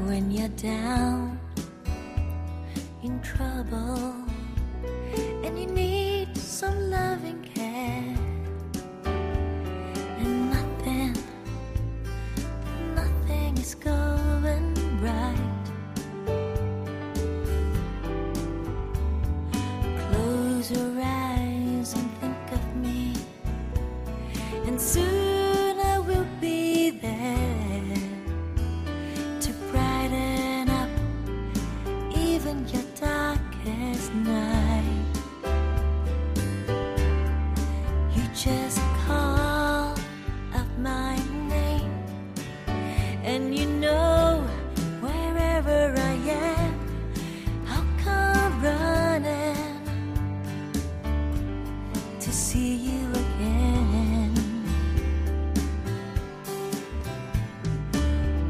when you're down in trouble and you need some loving care, and nothing is going right. Close your eyes and think of me, and soon I will be there to brighten up even your darkest night. You just call out my name, and you know wherever I am, I'll come running to see you again.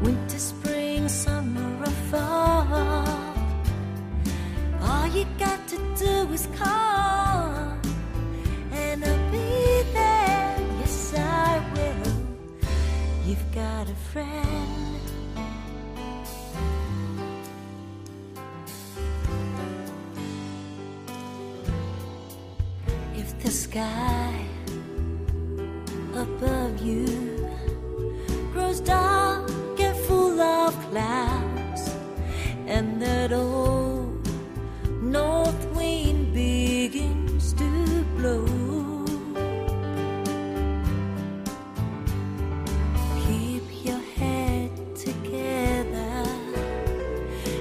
Winter, spring, summer or fall, all you got to do is call, and I'll be there. Yes, I will. You've got a friend. If the sky above you grows dark and full of clouds, and that old north wind begins to blow, keep your head together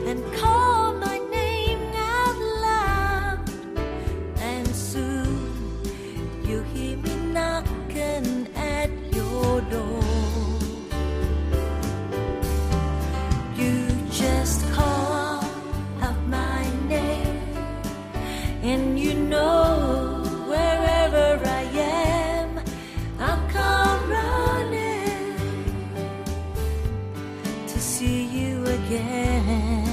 and call my name out loud, and soon you'll hear me knocking at your door. You just call out my name, and you know wherever I am, I'll come running to see you again.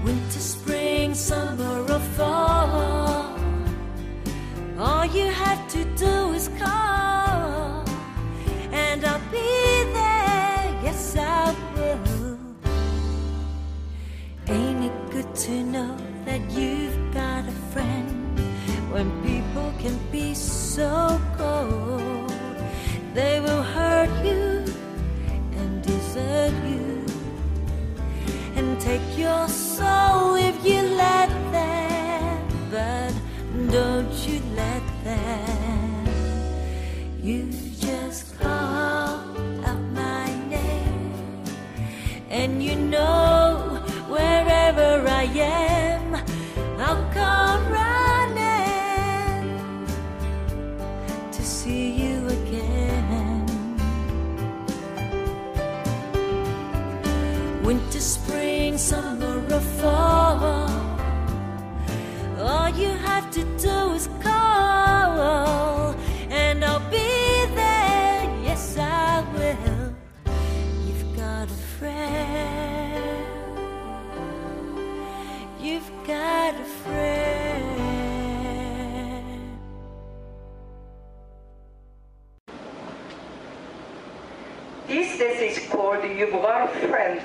Winter, spring, summer or fall, all you have to do is call, and I'll be there. Yes, I will. Ain't it good to know that you've got a friend when people can be so cold? They will hurt you and desert you and take your soul if you let them, but don't you let them. You just call out my name, and you know wherever I am, I'll come running to see you again. Winter, spring, summer or fall, all you have to do is call, and I'll be there. Yes, I will. You've got a friend. You've got a friend. This is called You've Got a Friend,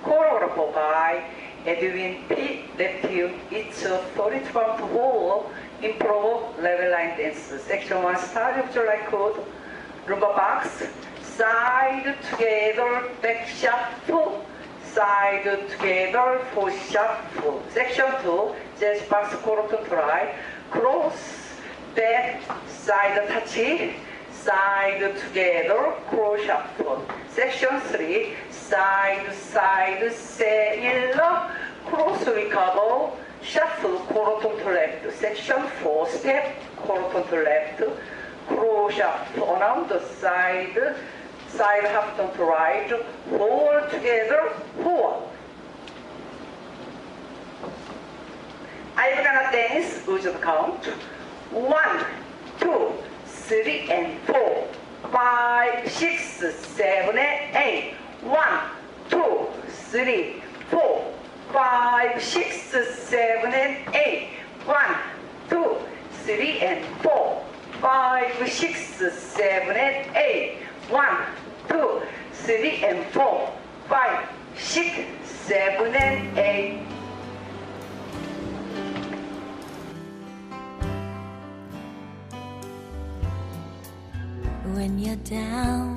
choreographed by Edwin P. Neptune. It's a 32-4 improv level line dance. Section 1 start of July code, rumba box, side together, back shuffle, side together, four shuffle. Section 2, jazz box choreo try, cross, back, side touch, side together, cross shuffle. Section 3, side, side, sailor, cross recover, shuffle, choreo to left. Section 4, step, choreo to left, cross shuffle around the side, side half turn to right, hold together, forward. I'm gonna dance with the count. 1, 2, 3, and 4, 5, 6, 7, and 8. 1, 2, 3, 4, 5, 6, 7, and 8. 1, 2, 3, and 4, 5, 6, 7, and 8. 1, 2, 3 and 4, 5, 6, 7 and 8. When you're down